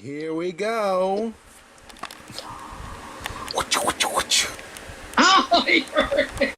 Here we go. Oh, you heard it.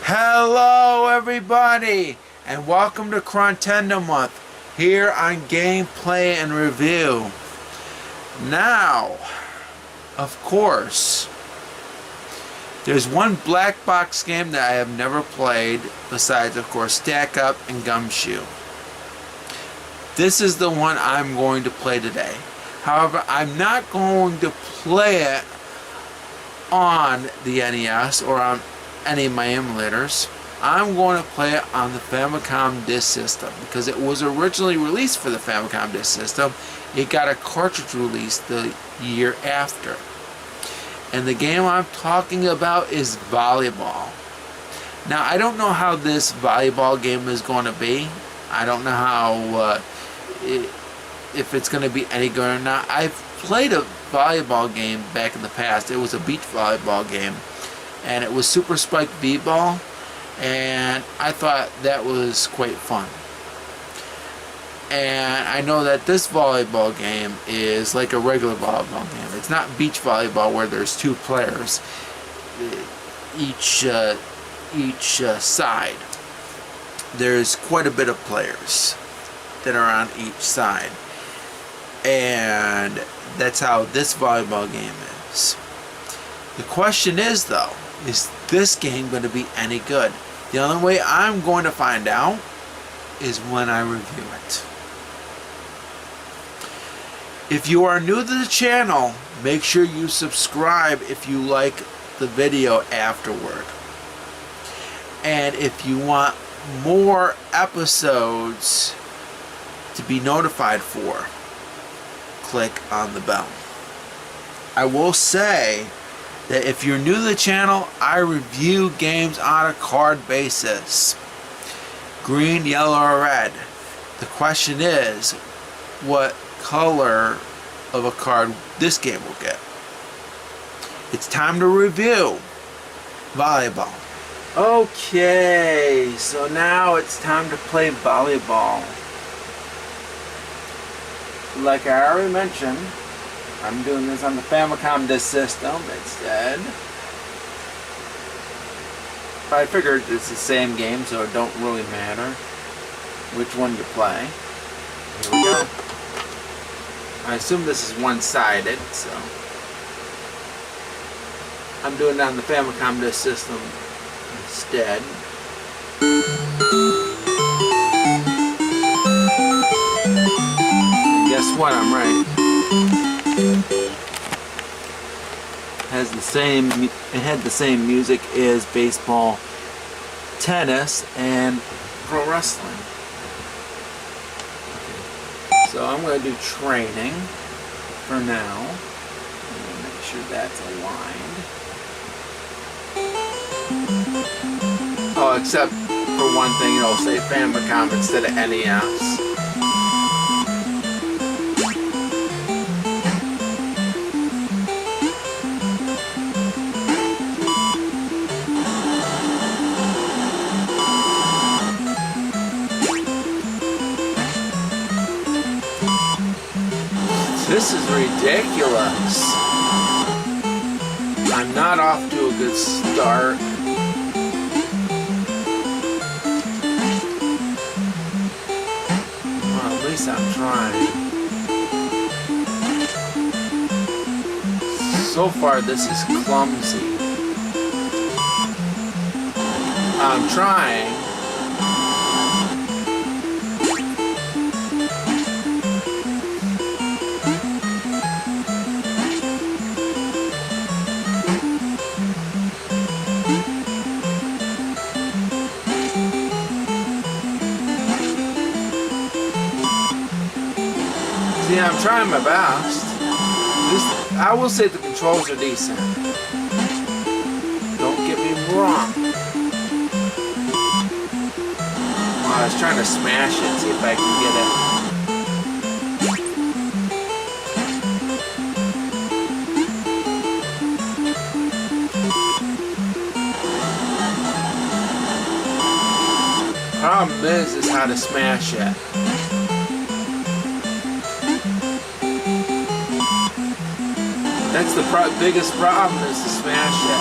Hello everybody, and welcome to Chrontendo Month here on Gameplay and Review. Now, of course, there's one black box game that I have never played besides, of course, Stack Up and Gumshoe. This is the one I'm going to play today. However, I'm not going to play it on the NES or on any of my emulators. I'm going to play it on the Famicom Disk System because it was originally released for the Famicom Disk System. It got a cartridge release the year after. And the game I'm talking about is Volleyball. Now, I don't know how this volleyball game is going to be. I don't know how if it's going to be any good or not. I've played a volleyball game back in the past. It was a beach volleyball game, and it was Super Spike B-Ball, and I thought that was quite fun. And I know that this volleyball game is like a regular volleyball game. It's not beach volleyball where there's two players each side. There's quite a bit of players that are on each side, and that's how this volleyball game is. The question is, though, is this game going to be any good? The only way I'm going to find out is when I review it. If you are new to the channel, make sure you subscribe if you like the video afterward. And if you want more episodes to be notified for, click on the bell. I will say that if you're new to the channel, I review games on a card basis. Green, yellow, or red. The question is, what color of a card this game will get. It's time to review Volleyball. Okay, so now it's time to play Volleyball. Like I already mentioned, I'm doing this on the Famicom Disk System instead. I figured it's the same game, so it don't really matter which one you play. Here we go. I assume this is one-sided, so I'm doing it on the Famicom Disk System instead. And guess what? I'm right. It had the same music as baseball, tennis, and pro wrestling. So I'm going to do training for now. I'm going to make sure that's aligned. Oh, except for one thing, it'll say Famicom instead of NES. This is ridiculous. I'm not off to a good start. Well, at least I'm trying. So far, this is clumsy. I'm trying. See, I'm trying my best. I will say the controls are decent. Don't get me wrong. I was trying to smash it, see if I can get it. Problem is how to smash it. That's the biggest problem, is to smash it.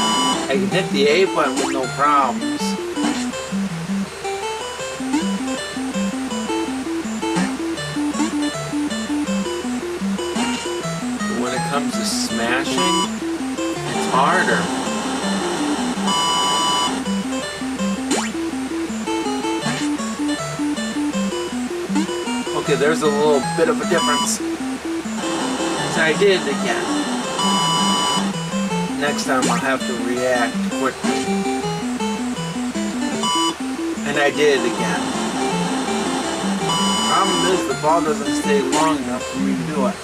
I can hit the A button with no problems. But when it comes to smashing, it's harder. Okay, there's a little bit of a difference. So I did it again. Next time I'll have to react quickly. And I did it again. Problem is the ball doesn't stay long enough for me to do it.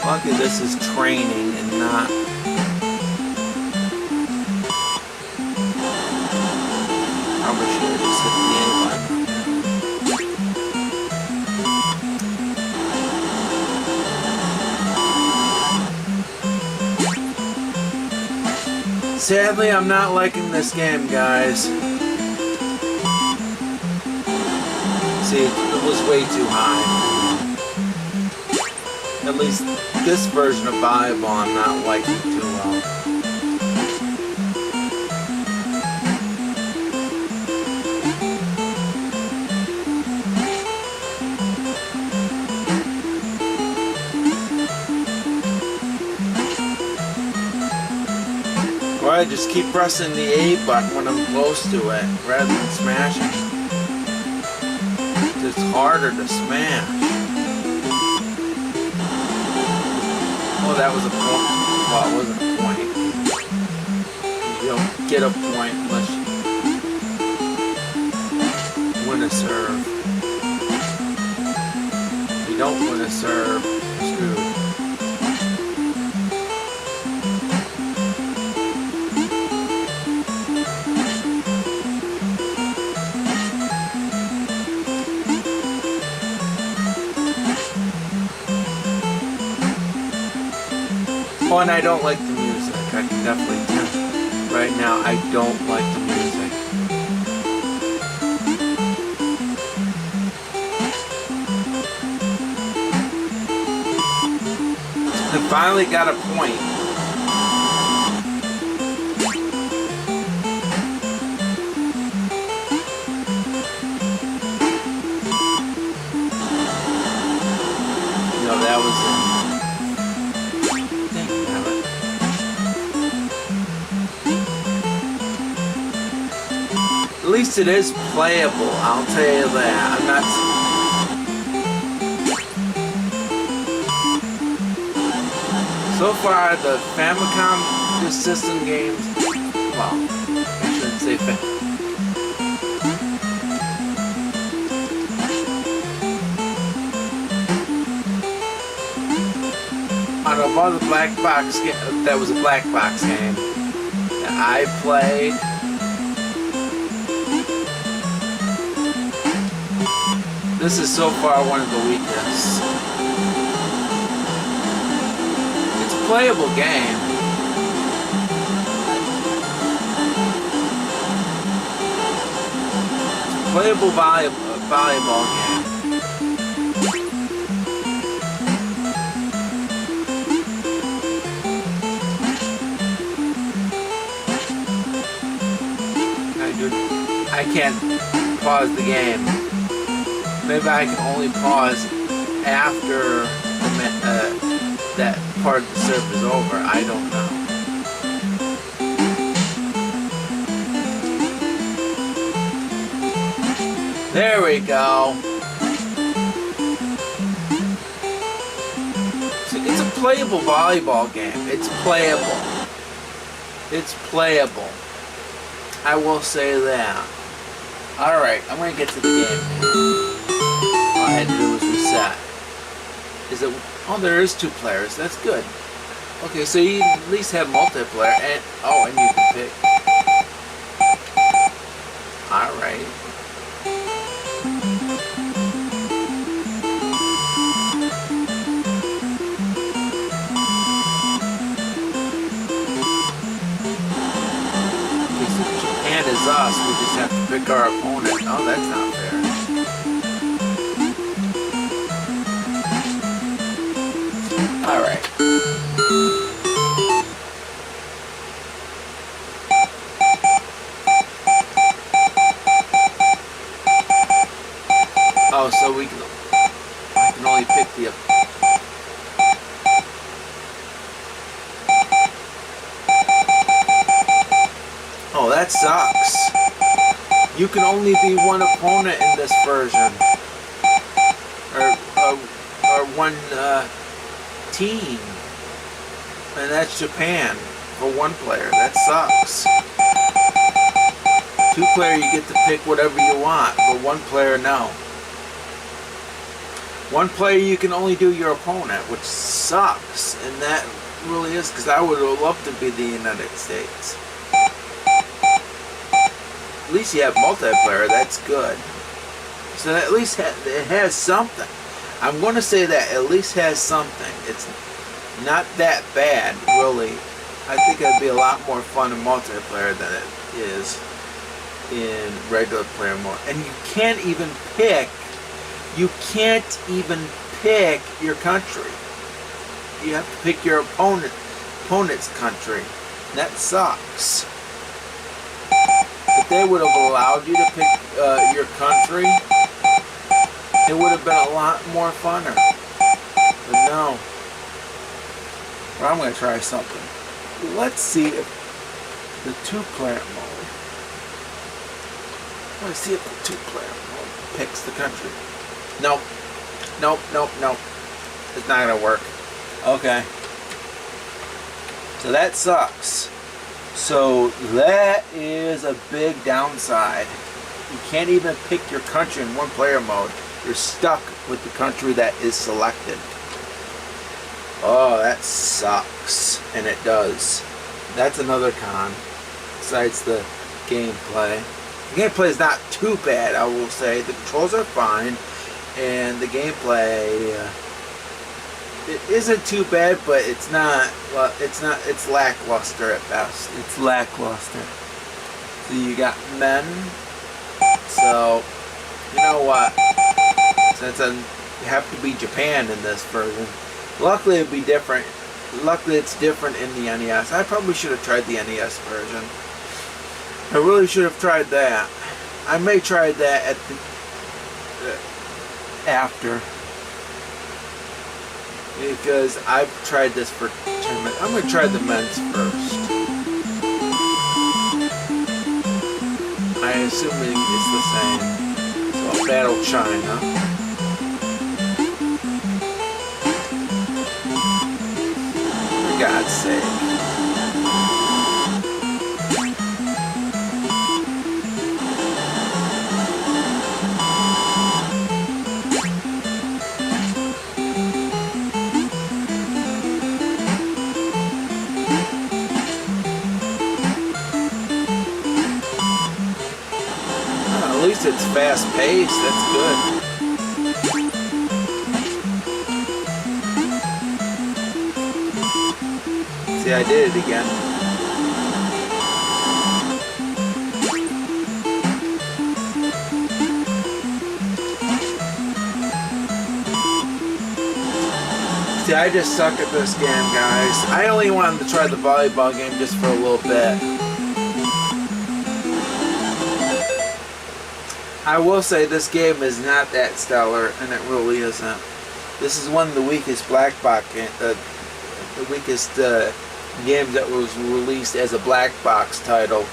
Luckily this is training and not... Probably should have just hit the A button. Sadly, I'm not liking this game, guys. See, it was way too high. At least this version of Volleyball I'm not liking too well. I just keep pressing the A button when I'm close to it, rather than smashing. It's harder to smash. Oh, that was a point. Well, it wasn't a point. You don't get a point unless you win a serve. If you don't win a serve, you're screwed. Oh, and I don't like the music. I can definitely tell. Right now, I don't like the music. I finally got a point. No, that was it. At least it is playable, I'll tell you that. I'm not... So far, the Famicom Disk System games... Well, I shouldn't say out of all the Black Box game, that was a Black Box game that I played... This is so far one of the weakest. It's a playable game. playable volleyball game. I can't pause the game. Maybe I can only pause after that part of the serve is over. I don't know. There we go. See, it's a playable volleyball game. It's playable. It's playable. I will say that. Alright, I'm going to get to the game. All I had to do was reset. Is it... Oh, there is 2 players. That's good. Okay, so you at least have multiplayer. And oh, and you can pick. Alright. Is us, we just have to pick our opponent. Oh, that's not fair. Alright. Oh, so I can only pick the... Oh, that sucks. You can only be one opponent in this version. Or one team. And that's Japan for 1 player. That sucks. 2 player you get to pick whatever you want, but 1 player no. 1 player you can only do your opponent, which sucks. And that really is, because I would have loved to be the United States. At least you have multiplayer, that's good. So at least it has something. I'm going to say that at least has something. It's not that bad, really. I think it'd be a lot more fun in multiplayer than it is in regular player mode. And you can't even pick your country. You have to pick your opponent's country. That sucks. If they would have allowed you to pick your country, it would have been a lot more funner. But no. Well, I'm going to try something. Let's see if the 2-player mode. Let's see if the 2-player mode picks the country. Nope. Nope, nope, nope. It's not going to work. Okay. So that sucks. So that is a big downside. You can't even pick your country in 1-player mode. You're stuck with the country that is selected. Oh, that sucks. And it does. That's another con. Besides the gameplay. The gameplay is not too bad, I will say. The controls are fine. And the gameplay... it isn't too bad, but it's not. Well, it's lackluster at best. It's lackluster. So you got men. So you know what? Since you have to be Japan in this version. Luckily, it'd be different. Luckily, it's different in the NES. I probably should have tried the NES version. I really should have tried that. I may try that at the after. Because I've tried this for 10 minutes. I'm going to try the men's first. I assume it's the same. So, Battle China. For God's sake. At least it's fast paced, that's good. See, I did it again. See, I just suck at this game, guys. I only wanted to try the volleyball game just for a little bit. I will say this game is not that stellar, and it really isn't. This is one of the weakest Black Box, the weakest games that was released as a Black Box title.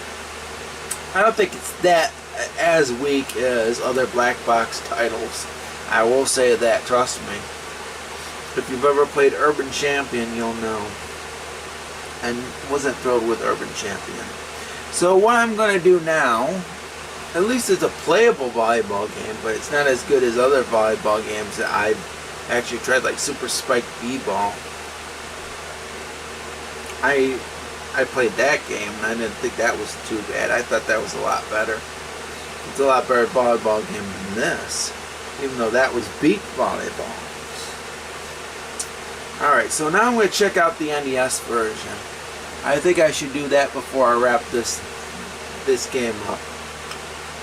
I don't think it's that as weak as other Black Box titles. I will say that, trust me. If you've ever played Urban Champion, you'll know. And wasn't thrilled with Urban Champion. So what I'm going to do now, at least it's a playable volleyball game, but it's not as good as other volleyball games that I've actually tried, like Super Spike B-Ball. I played that game and I didn't think that was too bad. I thought that was a lot better. It's a lot better volleyball game than this, even though that was beat volleyball. Alright, so now I'm going to check out the NES version. I think I should do that before I wrap this game up.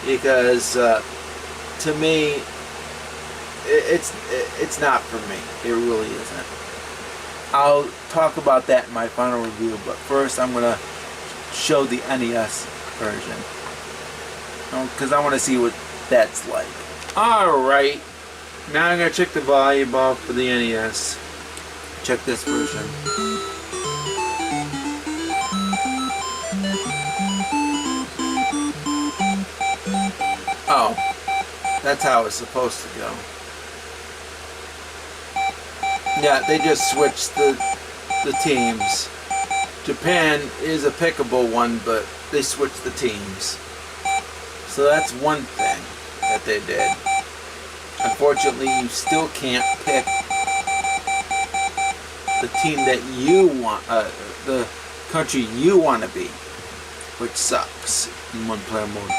Because to me, it's not for me. It really isn't. I'll talk about that in my final review, but first I'm going to show the NES version. Because I want to see what that's like. Alright, now I'm going to check the volleyball for the NES. Check this version. Oh, that's how it's supposed to go. Yeah, they just switched the teams. Japan is a pickable one, but they switched the teams. So that's one thing that they did. Unfortunately, you still can't pick the team that you want, the country you want to be, which sucks in one-player mode.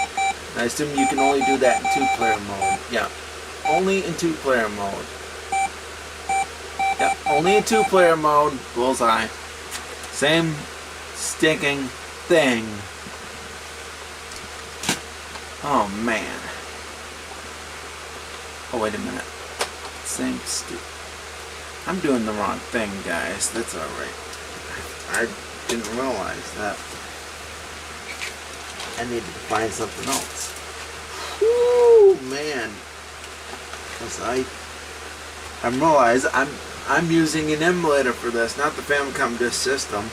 And I assume you can only do that in two-player mode. Yeah, only in two-player mode. Yeah, only in two-player mode. Bullseye. Same stinking thing. Oh man. Oh wait a minute. Same stupid. I'm doing the wrong thing, guys. That's alright. I didn't realize that. I needed to find something else. Woo, man. Cause I realize I'm using an emulator for this, not the Famicom Disk System.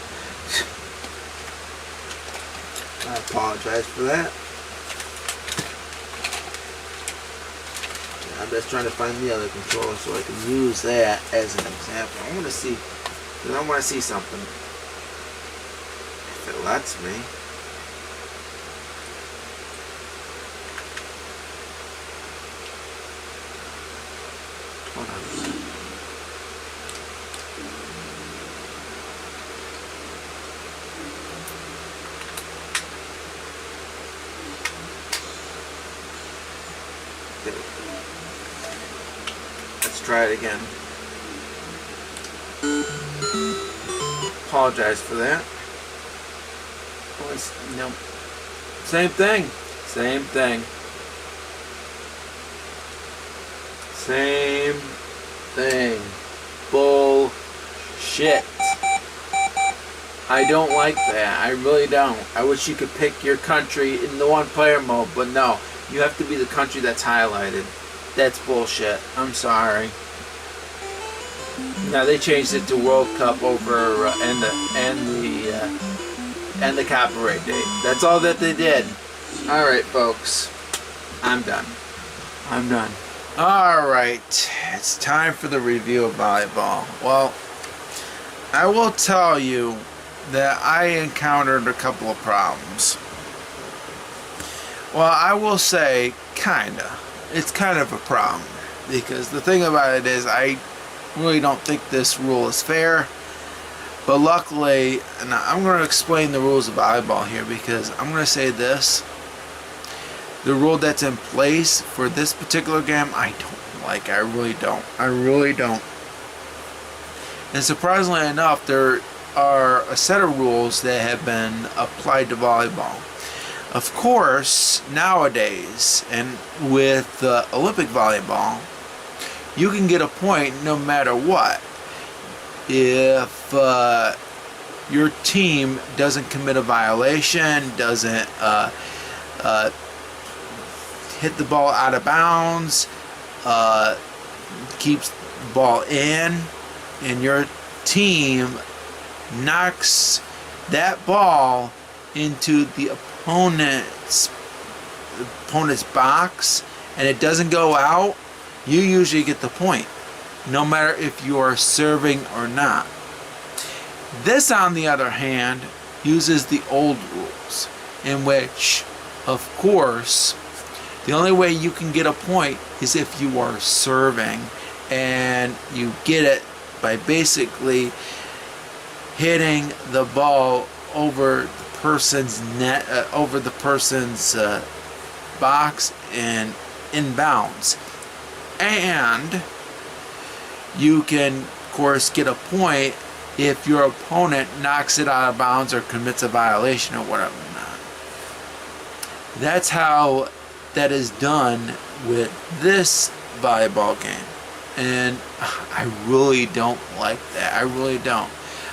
I apologize for that. I'm just trying to find the other controller so I can use that as an example. I want to see, because I want to see something. If it lets me. Hold on a second. There we go. Let's try it again. Apologize for that. No. Same thing. Same thing. Same thing. Bullshit. I don't like that. I really don't. I wish you could pick your country in the one-player mode, but no. You have to be the country that's highlighted. That's bullshit. I'm sorry. Now they changed it to World Cup over and the copyright date. That's all that they did. All right, folks. I'm done. I'm done. All right. It's time for the review of volleyball. Well, I will tell you that I encountered a couple of problems. Well, I will say, kinda. It's kind of a problem. Because the thing about it is, I really don't think this rule is fair. But luckily, and I'm going to explain the rules of volleyball here, because I'm going to say this. The rule that's in place for this particular game, I don't like. I really don't. I really don't. And surprisingly enough, there are a set of rules that have been applied to volleyball. Of course, nowadays, and with Olympic volleyball, you can get a point no matter what. if your team doesn't commit a violation, doesn't hit the ball out of bounds, keeps the ball in, and your team knocks that ball into the opponent's box and it doesn't go out, you usually get the point, no matter if you are serving or not. This, on the other hand, uses the old rules, in which, of course, the only way you can get a point is if you are serving, and you get it by basically hitting the ball over the person's net, over the person's box and inbounds. And you can, of course, get a point if your opponent knocks it out of bounds or commits a violation or whatever. That's how that is done with this volleyball game. And I really don't like that. I really don't.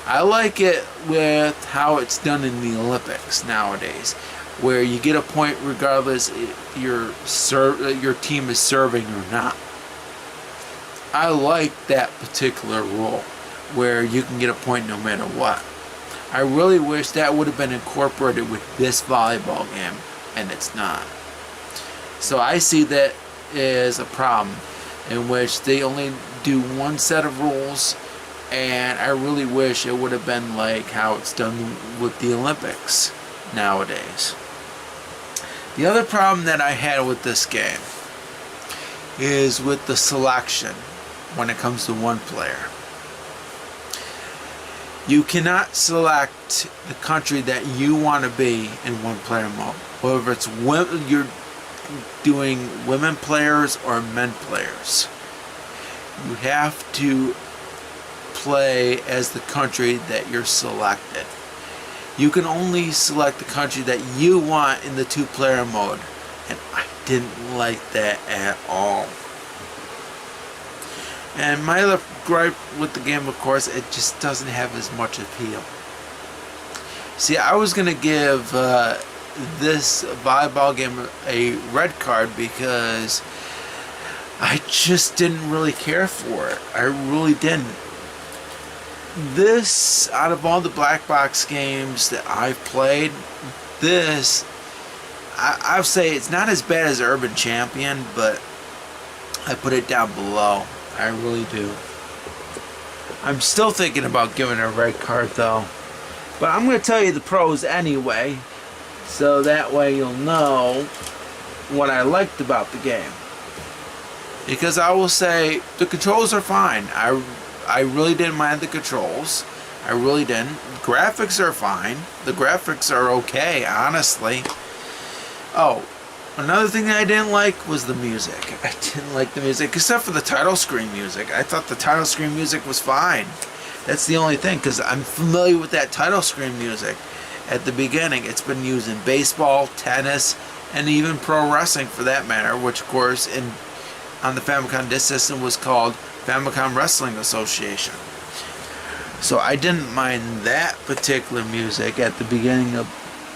I like it with how it's done in the Olympics nowadays, where you get a point regardless if your team is serving or not. I like that particular rule, where you can get a point no matter what. I really wish that would have been incorporated with this volleyball game, and it's not. So I see that as a problem, in which they only do one set of rules, and I really wish it would have been like how it's done with the Olympics nowadays. The other problem that I had with this game is with the selection when it comes to one player. You cannot select the country that you want to be in one player mode. Whether it's you're doing women players or men players, you have to play as the country that you're selected. You can only select the country that you want in the two-player mode, and I didn't like that at all. And my other gripe with the game, of course, it just doesn't have as much appeal. See, I was going to give this volleyball game a red card because I just didn't really care for it. I really didn't. This, out of all the black box games that I've played, this, I'll say it's not as bad as Urban Champion, but I put it down below. I really do. I'm still thinking about giving it a red card though. But I'm going to tell you the pros anyway, so that way you'll know what I liked about the game. Because I will say the controls are fine. I really didn't mind the controls. I really didn't. Graphics are fine. The graphics are okay, honestly. Oh, another thing that I didn't like was the music. I didn't like the music, except for the title screen music. I thought the title screen music was fine. That's the only thing, because I'm familiar with that title screen music at the beginning. It's been used in baseball, tennis, and even pro wrestling for that matter, which of course on the Famicom Disk System was called Famicom Wrestling Association. So I didn't mind that particular music at the beginning of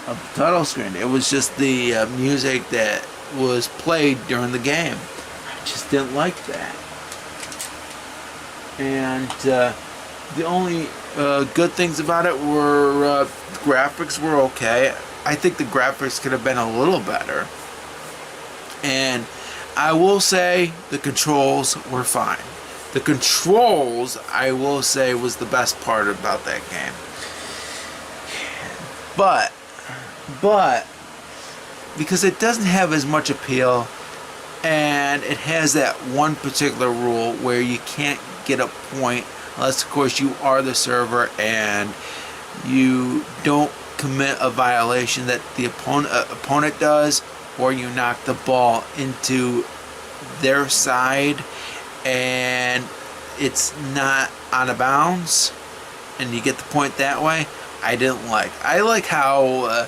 the title screen. It was just the music that was played during the game. I just didn't like that. And the only good things about it were graphics were okay. I think the graphics could have been a little better. And I will say the controls were fine. The controls, I will say, was the best part about that game. But because it doesn't have as much appeal, and it has that one particular rule where you can't get a point unless, of course, you are the server and you don't commit a violation that the opponent does, or you knock the ball into their side and it's not out of bounds and you get the point that way. I didn't like. I like how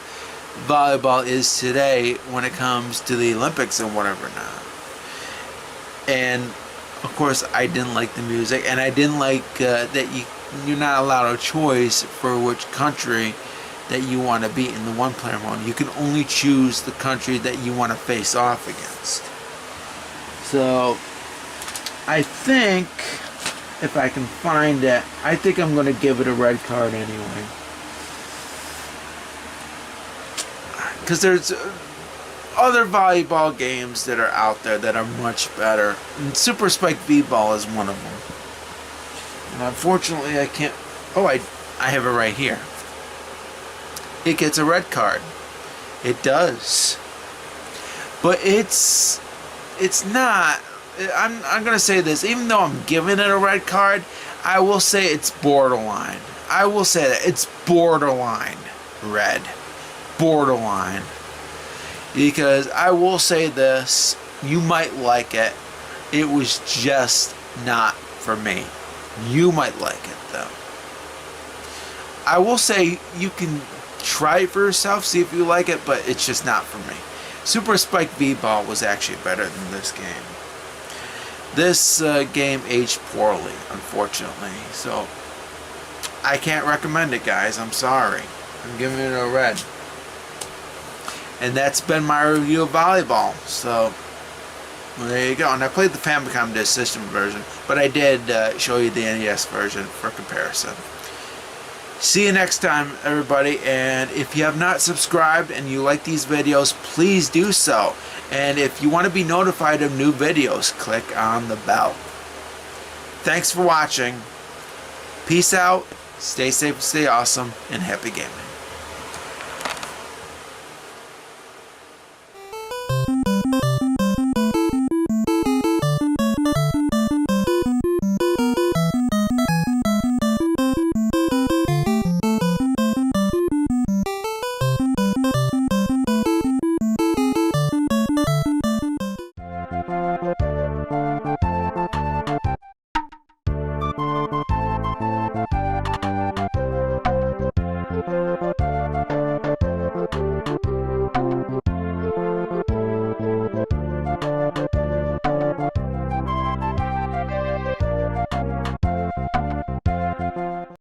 volleyball is today when it comes to the Olympics and whatever now. And of course I didn't like the music, and I didn't like that you you're not allowed a choice for which country that you want to beat in the one-player mode. You can only choose the country that you want to face off against. So I think, if I can find it, I think I'm going to give it a red card anyway. Because there's other volleyball games that are out there that are much better. And Super Spike V-Ball is one of them. And unfortunately I can't... Oh, I have it right here. It gets a red card. It does. But it's not... I'm going to say this. Even though I'm giving it a red card, I will say it's borderline. I will say that. It's borderline red. Borderline. Because I will say this. You might like it. It was just not for me. You might like it, though. I will say you can try it for yourself, see if you like it, but it's just not for me. Super Spike V-Ball was actually better than this game. This game aged poorly, unfortunately, so I can't recommend it, guys. I'm sorry. I'm giving it a red. And that's been my review of Volleyball. So well, there you go. And I played the Famicom Disk System version, but I did show you the NES version for comparison. See you next time, everybody, and if you have not subscribed and you like these videos, please do so. And if you want to be notified of new videos, click on the bell. Thanks for watching. Peace out, stay safe, stay awesome, and happy gaming.